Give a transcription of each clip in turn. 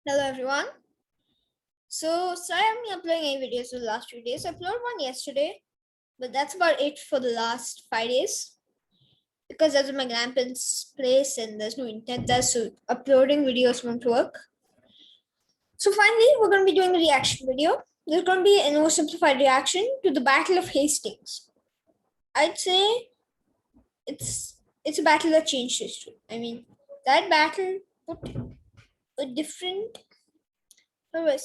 Hello everyone. Sorry I haven't been uploading any videos for the last few days. I uploaded one yesterday, but that's about it for the last 5 days. Because I was at my grandparents' place and there's no internet there, so uploading videos won't work. So finally, we're going to be doing a reaction video. There's going to be an oversimplified reaction to the Battle of Hastings. I'd say it's a battle that changed history. I mean, that battle put a different a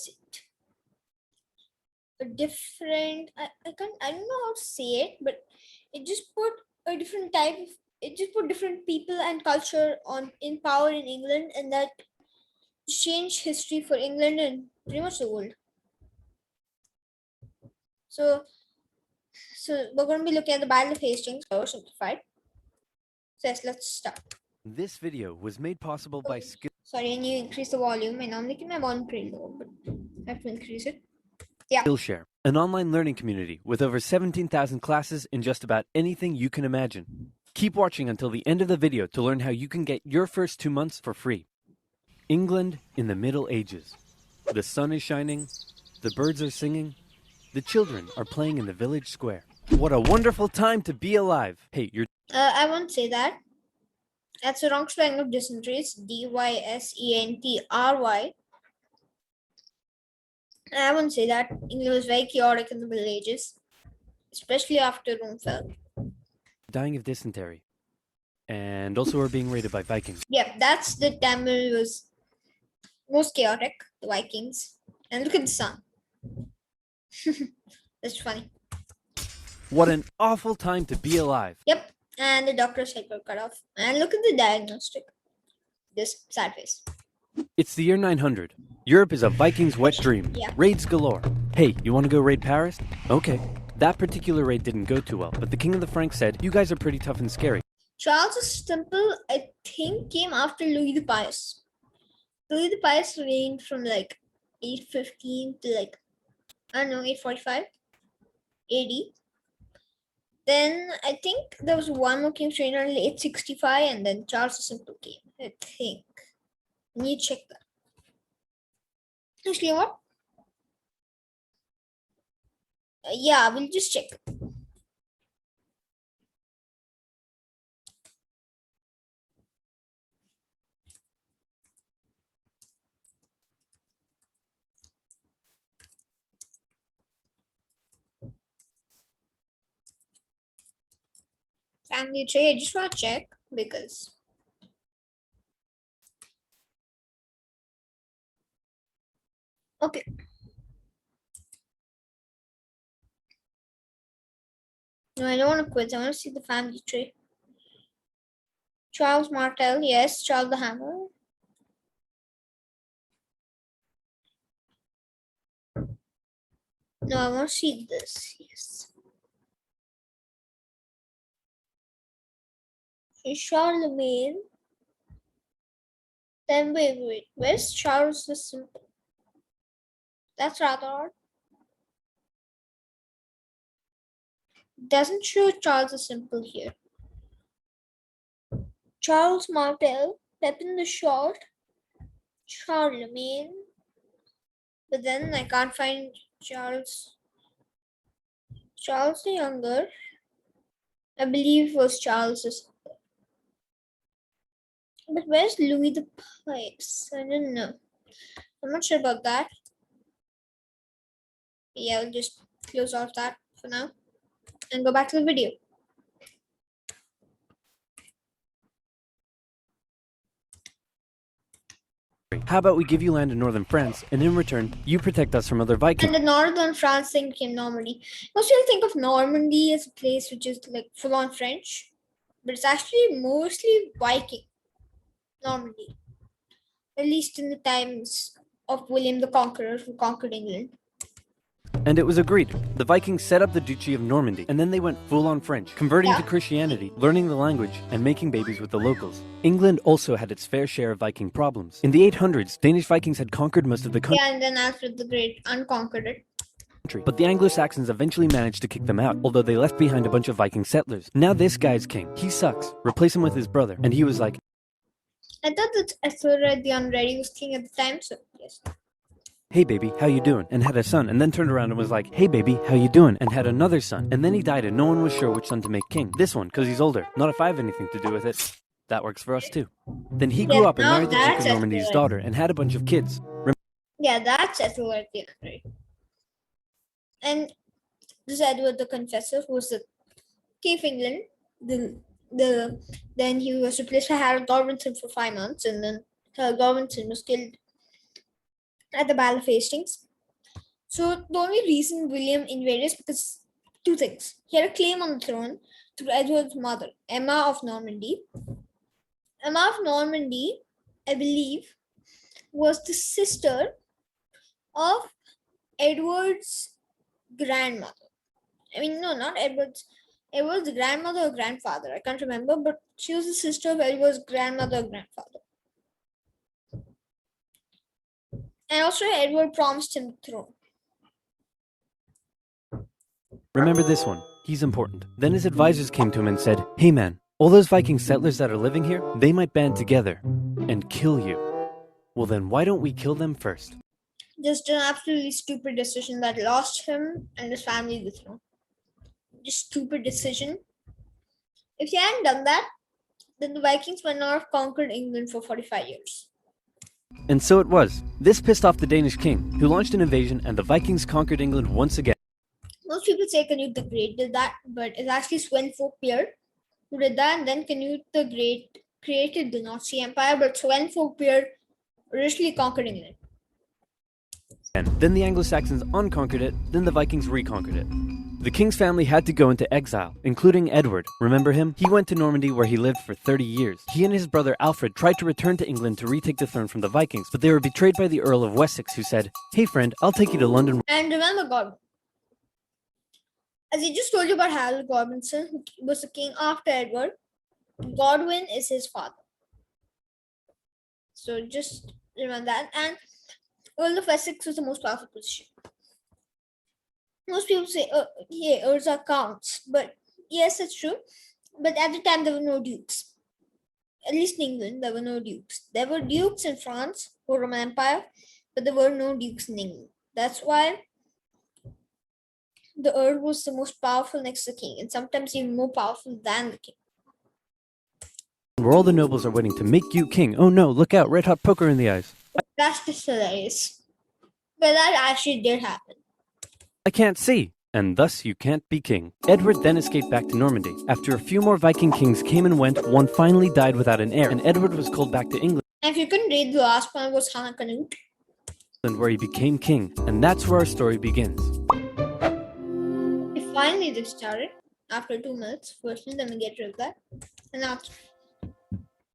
different I don't know how to say it, but it just put a different type of it just put different people and culture on in power in England, and that changed history for England and pretty much the world. So we're going to be looking at the Battle of Hastings, simplified. So yes, let's start. This video was made possible by skill. Sorry, I need to increase the volume. I normally keep my volume pretty low, but I have to increase it. Yeah. Skillshare, an online learning community with over 17,000 classes in just about anything you can imagine. Keep watching until the end of the video to learn how you can get your first 2 months for free. England in the Middle Ages. The sun is shining, the birds are singing, the children are playing in the village square. What a wonderful time to be alive. Hey, you're... I won't say that. That's the wrong spelling of dysentery. It's dysentry. I wouldn't say that. England was very chaotic in the Middle Ages, especially after Rome fell. dying of dysentery. And also are being raided by Vikings. Yeah, that's the time when it was most chaotic, the Vikings. And look at the sun. That's funny. What an awful time to be alive. Yep, and the doctor's head got cut off. And look at the diagnostic. This sad face. It's the year 900. Europe is a Viking's wet dream. Yeah. Raids galore. Hey, you want to go raid Paris? Okay. That particular raid didn't go too well, but the King of the Franks said, you guys are pretty tough and scary. Charles the Simple, I think, came after Louis the Pious. Louis the Pious reigned from like 815 to 845 AD. Then I think there was one more king reign until 865, and then Charles the Simple came. I think. I need to check that. Actually, what? Yeah, we'll just check. Family tree, I just want to check because okay. No, I don't want to quit. I want to see the family tree. Charles Martel, yes. Charles the Hammer. No, I want to see this. Yes. Charlemagne. Then wait. Where's Charles the Simple? That's rather odd. Doesn't show Charles the Simple here. Charles Martel, Pepin the Short, Charlemagne. But then I can't find Charles the Younger. I believe was Charles the Simple. But where's Louis the Pious? I don't know. I'm not sure about that. Yeah, I'll just close off that for now and go back to the video. How about we give you land in northern France, and in return, you protect us from other Vikings? And the northern France thing became Normandy. Most people think of Normandy as a place which is like full-on French, but it's actually mostly Viking. Normandy, at least in the times of William the Conqueror, who conquered England. And it was agreed. The Vikings set up the Duchy of Normandy, and then they went full-on French, converting to Christianity, learning the language, and making babies with the locals. England also had its fair share of Viking problems. In the 800s, Danish Vikings had conquered most of the country. Yeah, and then Alfred the Great unconquered it. But the Anglo-Saxons eventually managed to kick them out, although they left behind a bunch of Viking settlers. Now this guy's king. He sucks. Replace him with his brother. And he was like, I thought that Ethelred the Unready was king at the time, so yes. Hey baby, how you doing? And had a son, and then turned around and was like, hey baby, how you doing? And had another son. And then he died and no one was sure which son to make king. This one, because he's older. Not if I have anything to do with it. That works for us too. Then he grew Yes, up and now married the Duke that's of Normandy's Ethelred. daughter and had a bunch of kids. Yeah, that's Ethelred the Unready. And this Edward the Confessor, who was the king of England. Then he was replaced by Harold Godwinson for 5 months, and then Harold Godwinson was killed at the Battle of Hastings. So the only reason William invaded is because two things. He had a claim on the throne through Edward's mother, Emma of Normandy. Emma of Normandy, I believe, was the sister of Edward's grandmother. I mean, no, not Edward's. Edward's grandmother or grandfather. I can't remember, but she was the sister of Edward's grandmother or grandfather. And also, Edward promised him the throne. Remember this one. He's important. Then his advisors came to him and said, hey man, all those Viking settlers that are living here, they might band together and kill you. Well then, why don't we kill them first? Just an absolutely stupid decision that lost him and his family the throne. Just stupid decision. If he hadn't done that, then the Vikings might not have conquered England for 45 years. And so it was. This pissed off the Danish king, who launched an invasion, and the Vikings conquered England once again. Most people say Canute the Great did that, but it's actually Sweyn Forkbeard who did that, and then Canute the Great created the North Sea Empire, but Sweyn Forkbeard originally conquered England. And then the Anglo-Saxons unconquered it, then the Vikings reconquered it. The king's family had to go into exile, including Edward. Remember him? He went to Normandy where he lived for 30 years. He and his brother Alfred tried to return to England to retake the throne from the Vikings, but they were betrayed by the Earl of Wessex, who said, hey friend, I'll take you to London. And remember Godwin. As I just told you about Harold Godwinson, who was the king after Edward, Godwin is his father. So just remember that. And Earl of Essex was the most powerful position. Most people say, yeah, Earls are counts. But yes, it's true. But at the time, there were no dukes. At least in England, there were no dukes. There were dukes in France, or Roman Empire, but there were no dukes in England. That's why the Earl was the most powerful next to the king, and sometimes even more powerful than the king. Where all the nobles are waiting to make you king. Oh no, look out, red hot poker in the eyes. That's just hilarious. But that actually did happen. I can't see, and thus you can't be king. Edward then escaped back to Normandy. After a few more Viking kings came and went, one finally died without an heir, and Edward was called back to England. And if you couldn't read, the last one was Hannah Canute. Where he became king, and that's where our story begins. We finally did start it after 2 minutes. Firstly, let me get rid of that. And now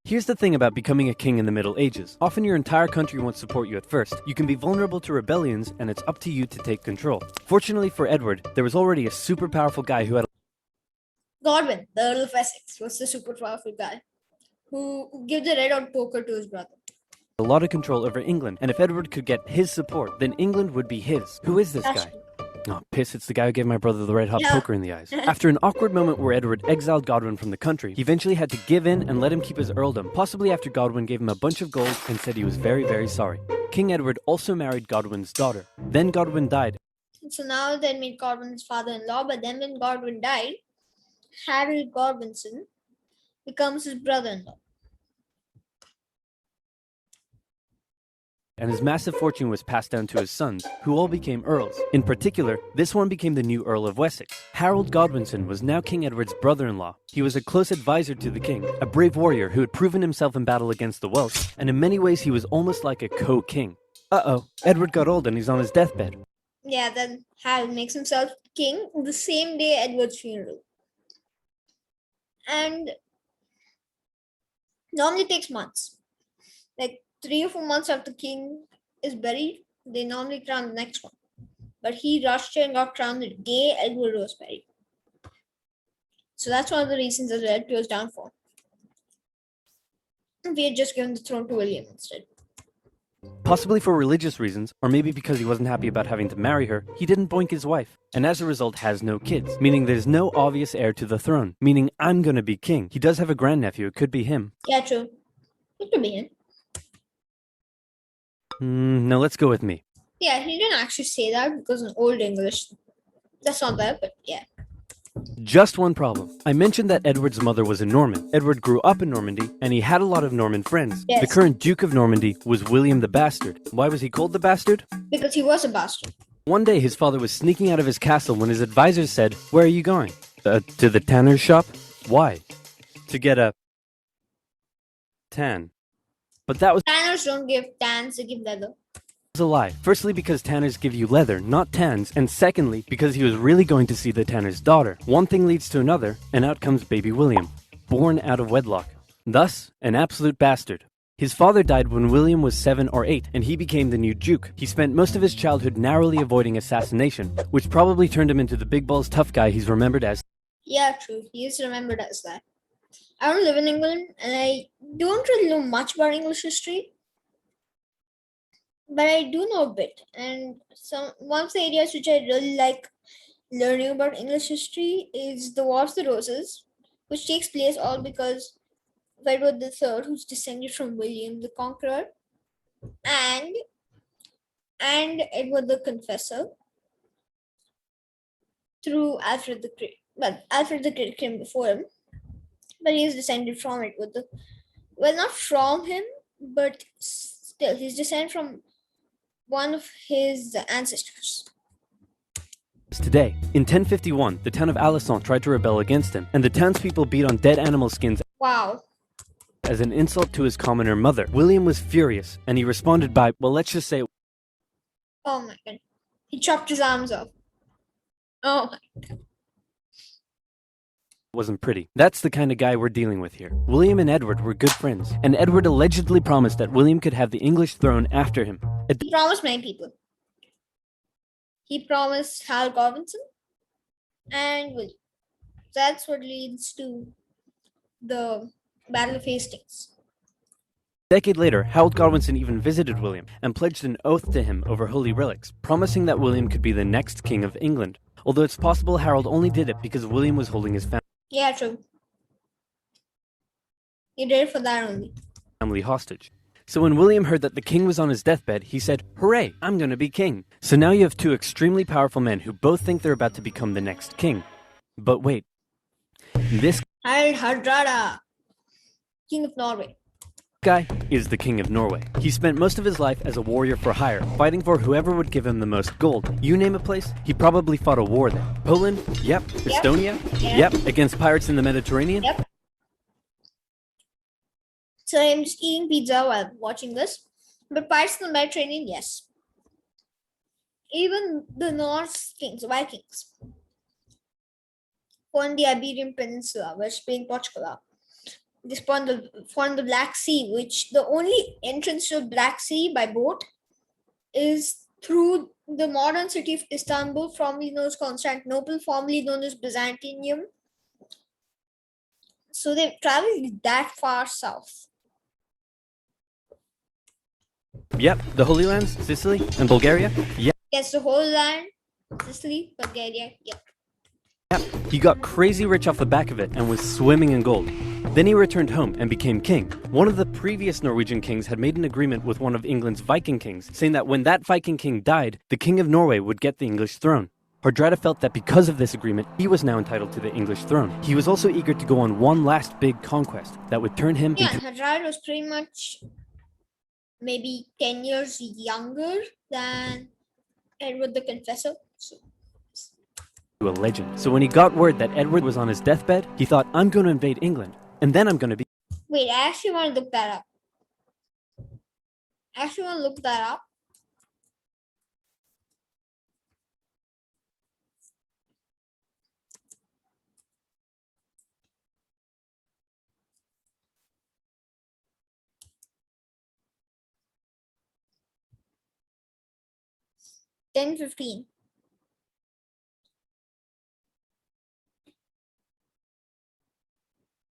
Here's the thing about becoming a king in the Middle Ages. Often your entire country won't support you at first. You can be vulnerable to rebellions, and it's up to you to take control. Fortunately for Edward, there was already a super powerful guy who had Godwin, the Earl of Essex, was the super powerful guy who gave the red hot poker to his brother. a lot of control over England, and if Edward could get his support, then England would be his. Who is this guy? Oh, piss, it's the guy who gave my brother the red hot poker in the eyes. After an awkward moment where Edward exiled Godwin from the country, he eventually had to give in and let him keep his earldom, possibly after Godwin gave him a bunch of gold and said he was very, very sorry. King Edward also married Godwin's daughter. Then Godwin died. So now they made Godwin his father-in-law, but then when Godwin died, Harold Godwinson becomes his brother-in-law. And his massive fortune was passed down to his sons, who all became earls. In particular, this one became the new Earl of Wessex. Harold Godwinson was now King Edward's brother-in-law. He was a close advisor to the king, a brave warrior who had proven himself in battle against the Welsh, and in many ways he was almost like a co-king. Uh-oh, Edward got old and he's on his deathbed. Yeah, then Harold makes himself king the same day Edward's funeral. And normally takes months. Like 3 or 4 months after the king is buried, they normally crown the next one. But he rushed and got crowned the day Edward was buried. So that's one of the reasons that led to his downfall. We had just given the throne to William instead. Possibly for religious reasons, or maybe because he wasn't happy about having to marry her, he didn't boink his wife, and as a result has no kids, meaning there's no obvious heir to the throne, meaning I'm gonna be king. He does have a grandnephew, it could be him. Yeah, true. It could be him. No, let's go with me. Yeah, he didn't actually say that because in Old English, that's not there, but yeah. Just one problem. I mentioned that Edward's mother was a Norman. Edward grew up in Normandy, and he had a lot of Norman friends. Yes. The current Duke of Normandy was William the Bastard. Why was he called the Bastard? Because he was a bastard. One day, his father was sneaking out of his castle when his advisors said, "Where are you going?" To the tanner's shop? Why? To get a tan. But that was Tanners don't give tans, they give leather. a lie. Firstly, because tanners give you leather, not tans, and secondly, because he was really going to see the tanner's daughter. One thing leads to another, and out comes baby William, born out of wedlock. Thus, an absolute bastard. His father died when William was 7 or 8, and he became the new Duke. He spent most of his childhood narrowly avoiding assassination, which probably turned him into the big balls tough guy he's remembered as. Yeah, true. He is remembered as that. I don't live in England, and I don't really know much about English history. But I do know a bit, and one of the areas which I really like learning about English history is the War of the Roses, which takes place all because of Edward III, who's descended from William the Conqueror, and Edward the Confessor through Alfred the Great. Well, Alfred the Great came before him, but he is descended from Edward the. Well, not from him, but still, he's descended from one of his ancestors. Today, in 1051, the town of Alençon tried to rebel against him, and the townspeople beat on dead animal skins Wow. as an insult to his commoner mother. William was furious, and he responded by, well, let's just say, Oh my god. He chopped his arms off. Oh my god. wasn't pretty. That's the kind of guy we're dealing with here. William and Edward were good friends, and Edward allegedly promised that William could have the English throne after him. He promised many people. He promised Hal Godwinson and William. That's what leads to the Battle of Hastings. A decade later, Harold Godwinson even visited William and pledged an oath to him over holy relics, promising that William could be the next king of England. Although it's possible Harold only did it because William was holding his Yeah, true. He did it for that only. family hostage. So when William heard that the king was on his deathbed, he said, "Hooray, I'm going to be king." So now you have two extremely powerful men who both think they're about to become the next king. But wait, this Harald Hardrada, King of Norway. guy is the king of Norway. He spent most of his life as a warrior for hire, fighting for whoever would give him the most gold. You name a place, he probably fought a war there. Poland? Yep. Estonia? Yep. Against pirates in the Mediterranean? Yep. So I'm just eating pizza while watching this. But pirates in the Mediterranean, yes. Even the Norse kings, Vikings, on the Iberian Peninsula, where Spain, Portugal are. They spawned the Black Sea, which the only entrance to the Black Sea by boat is through the modern city of Istanbul, formerly known as Constantinople, formerly known as Byzantium. So they've traveled that far south. Yep. The Holy Lands, Sicily, and Bulgaria? Yep. Yes, the whole land, Sicily, Bulgaria, yep. Yep. He got crazy rich off the back of it and was swimming in gold. Then he returned home and became king. One of the previous Norwegian kings had made an agreement with one of England's Viking kings, saying that when that Viking king died, the king of Norway would get the English throne. Hardrada felt that because of this agreement, he was now entitled to the English throne. He was also eager to go on one last big conquest that would turn him Yeah, into Hardrada was pretty much maybe 10 years younger than Edward the Confessor. So, a legend. So when he got word that Edward was on his deathbed, he thought, I'm going to invade England, and then I'm going to be... wait, I actually want to look that up. I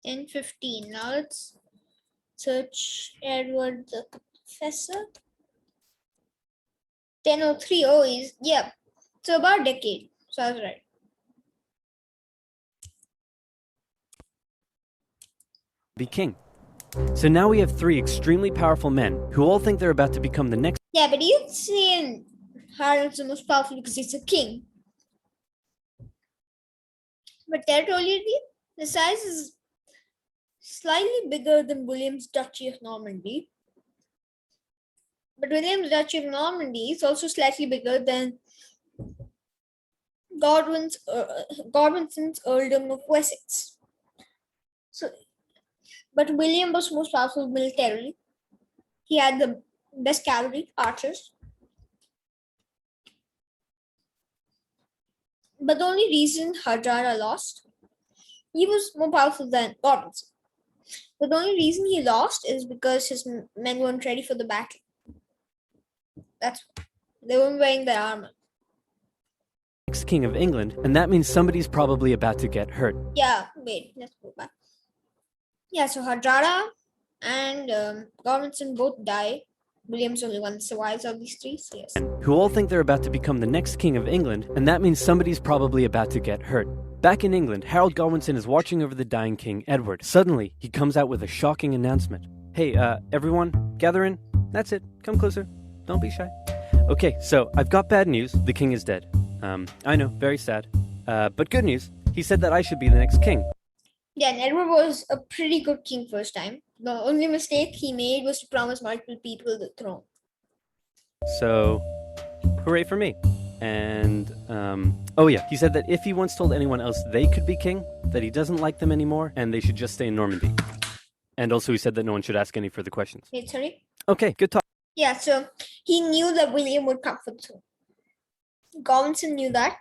10:15. Now let's search Edward the Confessor. 10:03. Oh, yeah. So about a decade. So I was right. Be king. So now we have three extremely powerful men who all think they're about to become the next. Yeah, but you'd say Harold's the most powerful because he's a king. But territorially, the size is slightly bigger than William's Duchy of Normandy. But William's Duchy of Normandy is also slightly bigger than Godwinson's Earldom of Wessex. So, but William was most powerful militarily. He had the best cavalry, archers. But the only reason Hadrada lost, he was more powerful than Godwinson. But the only reason he lost is because his men weren't ready for the battle. They weren't wearing their armor. Next king of England, and that means somebody's probably about to get hurt. Yeah, wait, let's go back. Yeah, so Hadrada and Godwinson both die. William's only one survives of these three, so yes. Who all think they're about to become the next king of England, and that means somebody's probably about to get hurt. Back in England, Harold Godwinson is watching over the dying King Edward. Suddenly, he comes out with a shocking announcement. Hey, everyone, gather in. That's it. Come closer. Don't be shy. Okay, so I've got bad news. The king is dead. I know, very sad. But good news. He said that I should be the next king. Yeah, and Edward was a pretty good king first time. The only mistake he made was to promise multiple people the throne. So, hooray for me. And, oh yeah, he said that if he once told anyone else they could be king, that he doesn't like them anymore, and they should just stay in Normandy. And also he said that no one should ask any further questions. Wait, sorry? Okay, good talk. Yeah, so he knew that William would come for the throne. Godwinson knew that.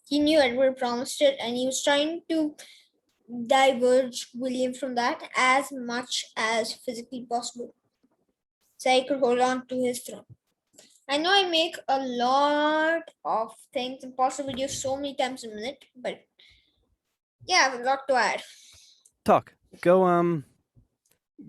He knew Edward promised it, and he was trying to diverge William from that as much as physically possible, so he could hold on to his throne. I know I make a lot of things and pause the video so many times a minute, but yeah, I have a lot to add. Talk. Go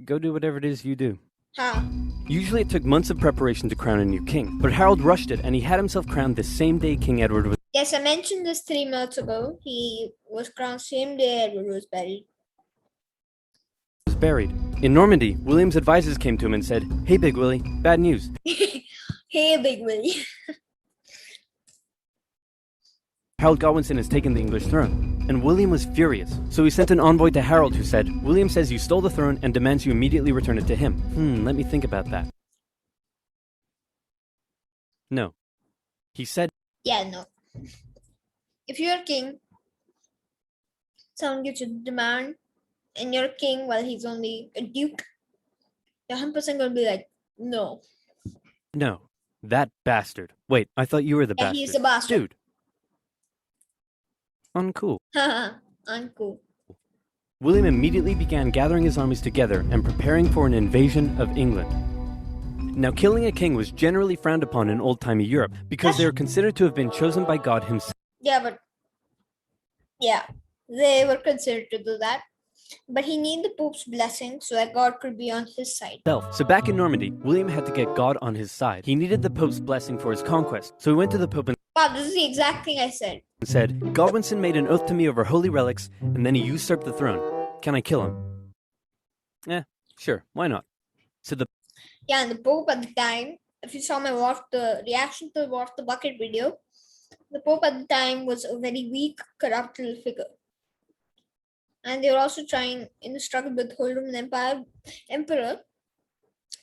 do whatever it is you do. How? Usually it took months of preparation to crown a new king, but Harold rushed it, and he had himself crowned the same day King Edward was Yes, I mentioned this 3 minutes ago. He was crowned same day Edward was buried. buried. In Normandy, William's advisors came to him and said, "Hey, Big Willie, bad news. Hey, Big Willie. Harold Godwinson has taken the English throne." And William was furious, so he sent an envoy to Harold who said, "William says you stole the throne and demands you immediately return it to him." Let me think about that. No. He said, Yeah, no. If you're a king, someone gives you a demand, and you're a king while he's only a duke, you're 100% going to be like, no. "No, that bastard. Wait, I thought you were the Yeah, bastard." he's the bastard. Dude. Uncool. Haha, uncool. William immediately began gathering his armies together and preparing for an invasion of England. Now, killing a king was generally frowned upon in old-timey Europe because they were considered to have been chosen by God himself. Yeah, they were considered to do that. But he needed the Pope's blessing so that God could be on his side. So back in Normandy, William had to get God on his side. He needed the Pope's blessing for his conquest. So he went to the Pope and Wow, this is the exact thing I said. said, "Godwinson made an oath to me over holy relics, and then he usurped the throne. Can I kill him?" Sure, why not? So the Yeah, and the Pope at the time, if you saw my the reaction to the bucket video, the Pope at the time was a very weak, corrupt little figure. And they were also trying in the struggle with Holy Roman Emperor,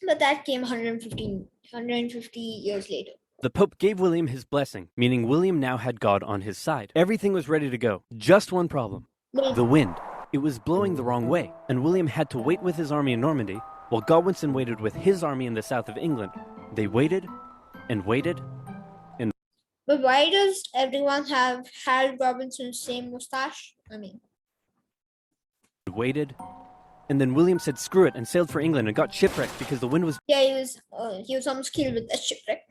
but that came 150 years later. The Pope gave William his blessing, meaning William now had God on his side. Everything was ready to go. Just one problem. The wind. It was blowing the wrong way, and William had to wait with his army in Normandy, while Godwinson waited with his army in the south of England. They waited, and waited, and... But why does everyone have Harold Robinson's same mustache? waited, and then William said screw it and sailed for England and got shipwrecked because the wind was... Yeah, he was almost killed with a shipwreck.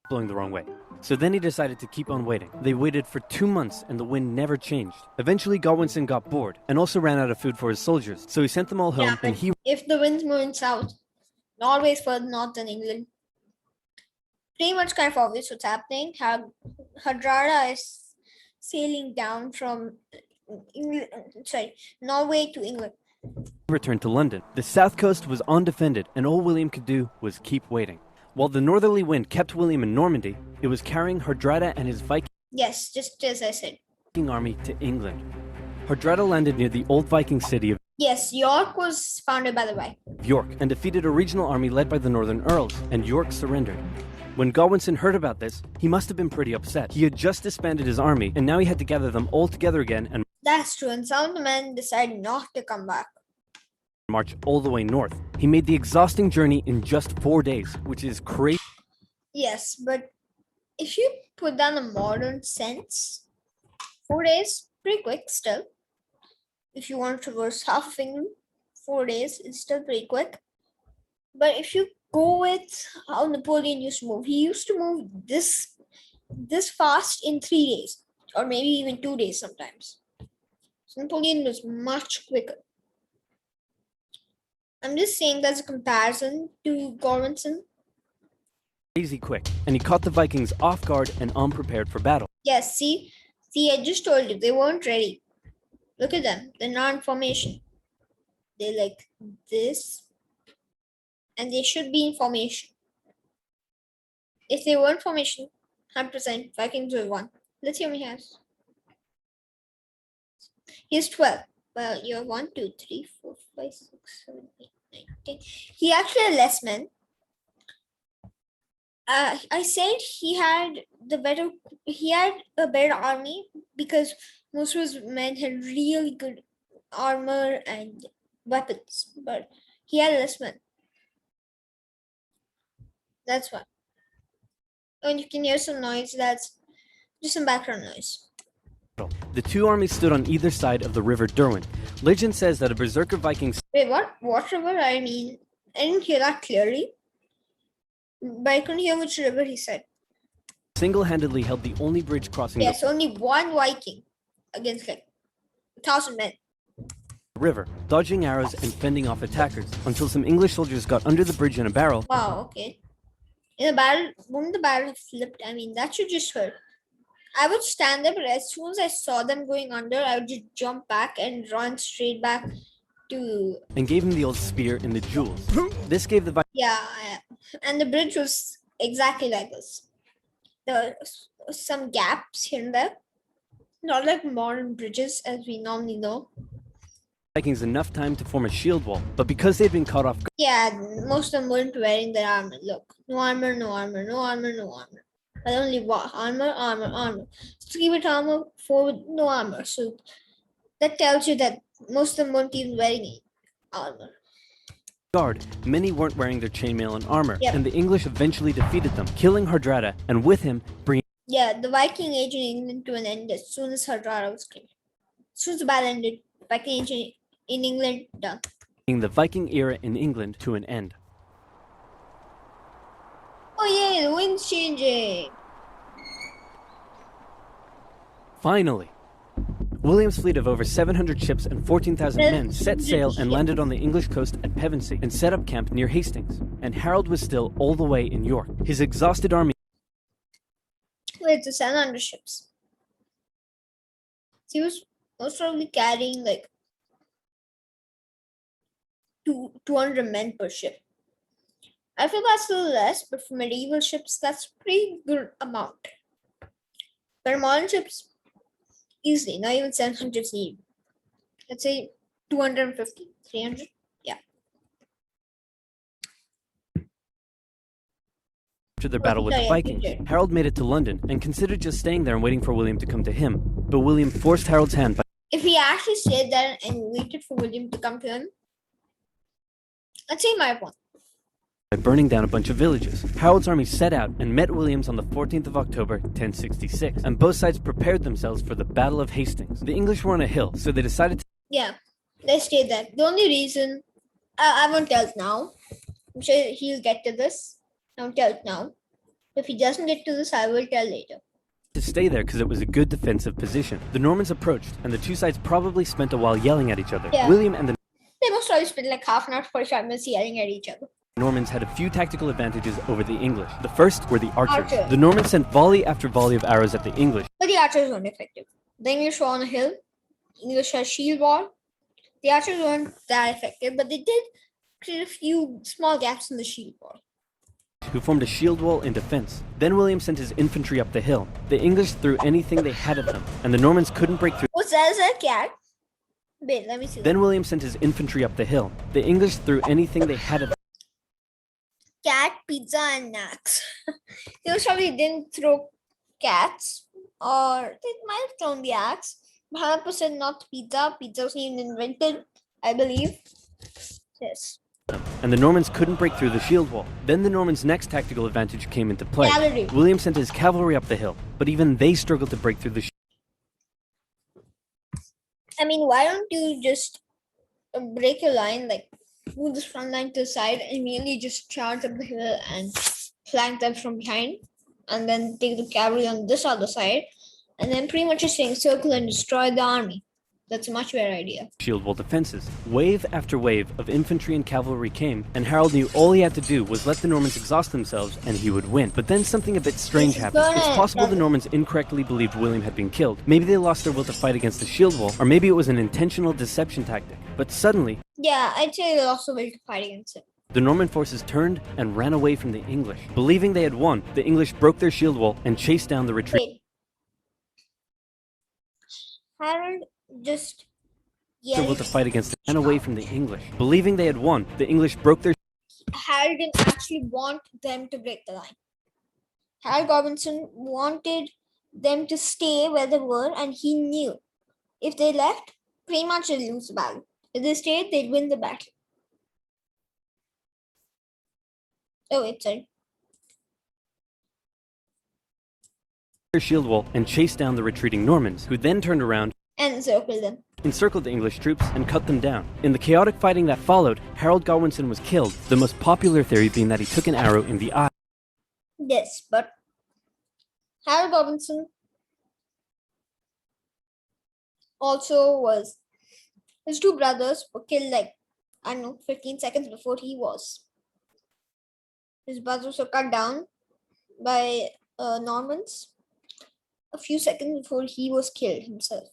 blowing the wrong way. So then he decided to keep on waiting. They waited for 2 months and the wind never changed. Eventually Godwinson got bored and also ran out of food for his soldiers. So he sent them all home and he... If the wind's moving south, always further north than England, pretty much kind of obvious what's happening. Hadrada is sailing down from Norway to England. returned to London. The south coast was undefended, and all William could do was keep waiting. While the northerly wind kept William in Normandy, it was carrying Hardrada and his Viking Yes, just as I said. army to England. Hardrada landed near the old Viking city of Yes, York was founded by the Vikings. York and defeated a regional army led by the northern earls, and York surrendered. When Godwinson heard about this, he must have been pretty upset. He had just disbanded his army, and now he had to gather them all together again and That's true, and some of the men decided not to come back. march all the way north. He made the exhausting journey in just 4 days, which is crazy. Yes, but if you put down a modern sense, 4 days, pretty quick still. If you want to traverse half of England, 4 days is still pretty quick. But if you go with how Napoleon used to move, he used to move this fast in 3 days, or maybe even 2 days sometimes. So Napoleon was much quicker. I'm just saying that's a comparison to Godwinson. Crazy quick, and he caught the Vikings off guard and unprepared for battle. Yes, see, I just told you, they weren't ready. Look at them, they're not in formation. They're like this, and they should be in formation. If they weren't formation, 100% Vikings will have won. Let's see how many he has. He has 12. Well, you have 1, 2, 3, 4, 5, 6, 7, 8, 9, 10. He actually had less men. I said he had a better army because most of his men had really good armor and weapons, but he had less men. That's why. And you can hear some noise. That's just some background noise. The two armies stood on either side of the river Derwent. Legend says that a berserker Viking Wait, what? What river? I mean, I didn't hear that clearly, but I couldn't hear which river he said. single-handedly held the only bridge crossing Yes, only one Viking against like 1,000 men. the river, dodging arrows and fending off attackers, until some English soldiers got under the bridge in a barrel. Wow, okay. In a battle, wouldn't the battle have flipped? I mean, that should just hurt. I would stand there, but as soon as I saw them going under, I would just jump back and run straight back to... And gave him the old spear in the jewels. This gave the Vikings Yeah, and the bridge was exactly like this. There were some gaps here and there. Not like modern bridges as we normally know. enough time to form a shield wall, but because they'd been caught off guard, Yeah, most of them weren't wearing their armor. Look, no armor, no armor, no armor, no armor. But only armor. 3 with armor, 4 with no armor. So that tells you that most of them weren't even wearing any armor. many weren't wearing their chainmail and armor, Yep. and the English eventually defeated them, killing Hardrada, and with him bringing Yeah, the Viking age in England to an end as soon as Hardrada was killed. As soon as the battle ended, Viking age in England done. the Viking era in England to an end. Oh yeah, the wind's changing. Finally, William's fleet of over 700 ships and 14,000 men set sail and landed on the English coast at Pevensey and set up camp near Hastings. And Harold was still all the way in York. His exhausted army Wait, the 700 ships. He was most probably carrying like 200 men per ship. I feel that's a little less, but for medieval ships, that's a pretty good amount. For modern ships, easily, not even 700 is needed. Let's say 250, 300. Yeah. after their battle with the Vikings. Harold made it to London and considered just staying there and waiting for William to come to him. But William forced Harold's hand by If he actually stayed there and waited for William to come to him, I'd say he might have won. burning down a bunch of villages. Harold's army set out and met William's on the 14th of October, 1066, and both sides prepared themselves for the Battle of Hastings. The English were on a hill, so they decided to Yeah, they stayed there. The only reason I won't tell it now. I'm sure he'll get to this. I won't tell it now. If he doesn't get to this, I will tell later. stay there because it was a good defensive position. The Normans approached, and the two sides probably spent a while yelling at each other. Yeah. William and the They must always spend like half an hour to 45 minutes yelling at each other. Normans had a few tactical advantages over the English. The first were the archers. Archers. The Normans sent volley after volley of arrows at the English. But the archers weren't effective. The English were on a hill. English had shield wall. The archers weren't that effective, but they did create a few small gaps in the shield wall, who formed a shield wall in defense. Then William sent his infantry up the hill. The English threw anything they had at them, and the Normans couldn't break through. What's that? Is that a cat? Wait, let me see. Then William sent his infantry up the hill. The English threw anything they had at them. Cat, pizza, and knacks. They most probably didn't throw cats, or they might have thrown the axe. 100% not pizza. Pizza was even invented, I believe. Yes. And the Normans couldn't break through the shield wall. Then the Normans' next tactical advantage came into play. Cavalry. William sent his cavalry up the hill, but even they struggled to break through the shield. I mean, why don't you just break your line, like move this front line to the side, and immediately just charge up the hill and flank them from behind, and then take the cavalry on this other side, and then pretty much just encircle and destroy the army. That's a much better idea. Shield wall defenses. Wave after wave of infantry and cavalry came, and Harold knew all he had to do was let the Normans exhaust themselves and he would win. But then something a bit strange happened. It's possible the Normans incorrectly believed William had been killed. Maybe they lost their will to fight against the shield wall, or maybe it was an intentional deception tactic. But suddenly, yeah, I'd say they lost the will to fight against it. The Norman forces turned and ran away from the English. Believing they had won, the English broke their shield wall and chased down the retreat. Wait. Harold just Able to fight against them and away from the English. Believing they had won, the English broke their. Harold didn't actually want them to break the line. Harold Robinson wanted them to stay where they were, and he knew if they left, pretty much they'd lose the battle. If they stayed, they'd win the battle. Oh, wait, sorry. Their shield wall and chased down the retreating Normans, who then turned around And encircled them. Encircled the English troops and cut them down. In the chaotic fighting that followed, Harold Godwinson was killed, the most popular theory being that he took an arrow in the eye. Yes, but Harold Robinson also was, his two brothers were killed like, I don't know, 15 seconds before he was. His brothers were cut down by Normans a few seconds before he was killed himself.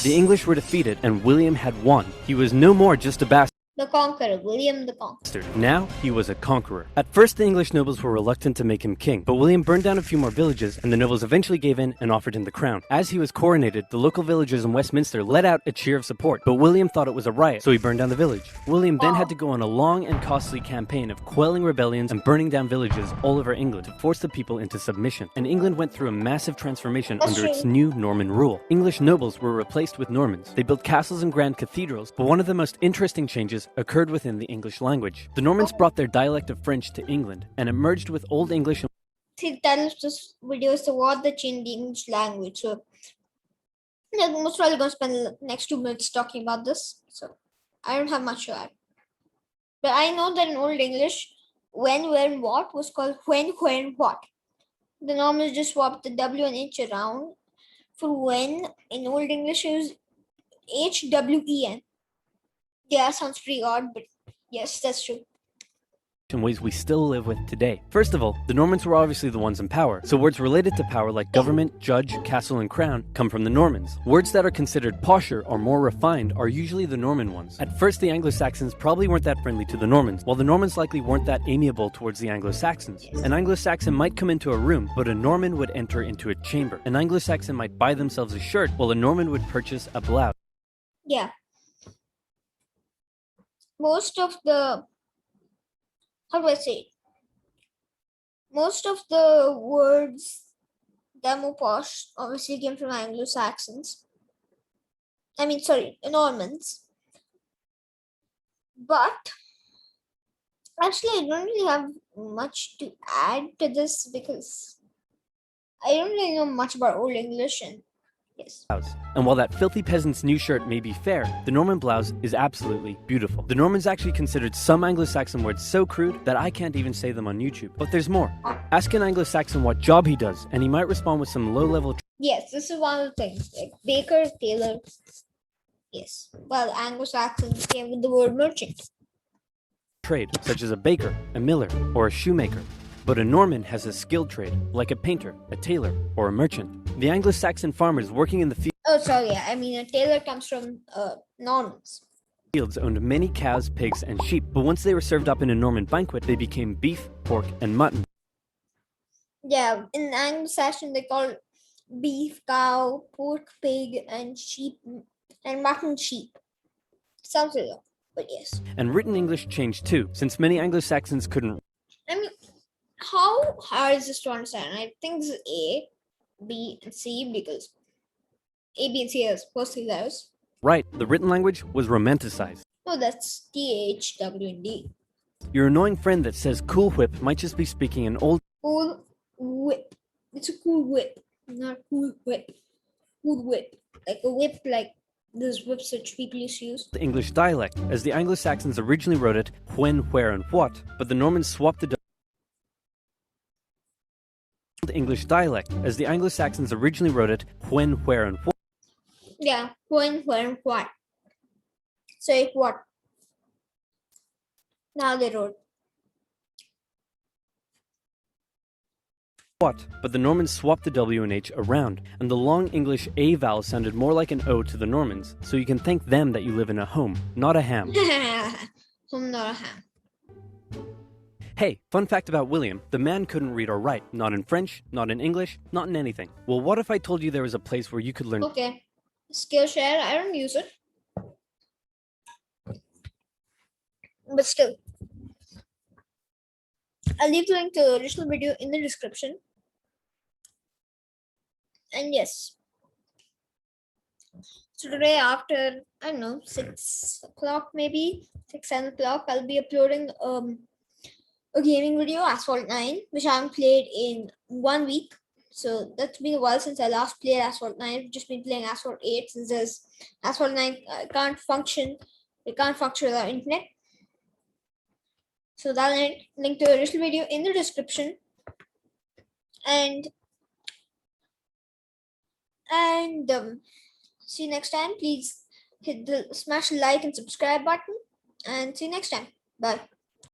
The English were defeated, and William had won. He was no more just a bastard. The Conqueror, William the Conqueror. Now he was a conqueror. At first, the English nobles were reluctant to make him king, but William burned down a few more villages, and the nobles eventually gave in and offered him the crown. As he was coronated, the local villagers in Westminster let out a cheer of support, but William thought it was a riot, so he burned down the village. William then had to go on a long and costly campaign of quelling rebellions and burning down villages all over England to force the people into submission. And England went through a massive transformation under its new Norman rule. English nobles were replaced with Normans. They built castles and grand cathedrals, but one of the most interesting changes occurred within the English language. The Normans brought their dialect of French to England and it merged with Old English. See, the title of this video is The War That Changed the English Language. So, I'm most probably going to spend the next 2 minutes talking about this. So, I don't have much to add. But I know that in Old English, when, where, and what was called when, where, and what. The Normans just swapped the W and H around. For when, in Old English, it was HWEN. Yeah, sounds pretty odd, but yes, that's true. In ways we still live with today. First of all, the Normans were obviously the ones in power, so words related to power like government, judge, castle, and crown come from the Normans. Words that are considered posher or more refined are usually the Norman ones. At first, the Anglo-Saxons probably weren't that friendly to the Normans, while the Normans likely weren't that amiable towards the Anglo-Saxons. An Anglo-Saxon might come into a room, but a Norman would enter into a chamber. An Anglo-Saxon might buy themselves a shirt, while a Norman would purchase a blouse. Yeah. Most of the, how do I say it? Most of the words that are more posh obviously came from Anglo-Saxons. I mean, sorry, Normans. But actually, I don't really have much to add to this because I don't really know much about Old English and yes. And while that filthy peasant's new shirt may be fair, the Norman blouse is absolutely beautiful. The Normans actually considered some Anglo-Saxon words so crude that I can't even say them on YouTube. But there's more. Ask an Anglo-Saxon what job he does, and he might respond with some low-level. Yes, this is one of the things. Like baker, tailor. Yes. Well, Anglo-Saxons came with the word merchant. Trade, such as a baker, a miller, or a shoemaker. But a Norman has a skilled trade, like a painter, a tailor, or a merchant. The Anglo-Saxon farmers working in the field. Oh, sorry. I mean, a tailor comes from Normans. Fields owned many cows, pigs, and sheep, but once they were served up in a Norman banquet, they became beef, pork, and mutton. Yeah, in Anglo-Saxon they call beef, cow, pork, pig, and sheep, and mutton, sheep. Sounds a lot, but yes. And written English changed too, since many Anglo-Saxons couldn't. I mean, how hard is this to understand? I think this is A, B, and C because A, B, and C are first three letters. Right, the written language was romanticized. No, that's T, H, W, and D. Your annoying friend that says cool whip might just be speaking an old Cool whip. It's a cool whip, not cool whip. Cool whip, like a whip, like those whips that people used to use. English dialect, as the Anglo-Saxons originally wrote it when, where, and what, but the Normans swapped the English dialect, as the Anglo-Saxons originally wrote it when, where, and what. Yeah, when, where, and what. Say what. Now they wrote. What, but the Normans swapped the W and H around, and the long English A vowel sounded more like an O to the Normans, so you can thank them that you live in a home, not a ham. Home, not a ham. Hey, fun fact about William, the man couldn't read or write, not in French, not in English, not in anything. Well, what if I told you there was a place where you could learn Okay, Skillshare, I don't use it. But still, I'll leave the link to the original video in the description. And yes, so today after, I don't know, 6 o'clock maybe, 6, 7 o'clock, I'll be uploading a gaming video, Asphalt 9, which I haven't played in 1 week. So that's been a while since I last played Asphalt 9. I've just been playing Asphalt 8 since there's Asphalt 9 can't function. It can't function without internet. So that link to the original video in the description. And see you next time. Please smash the like and subscribe button. And see you next time. Bye.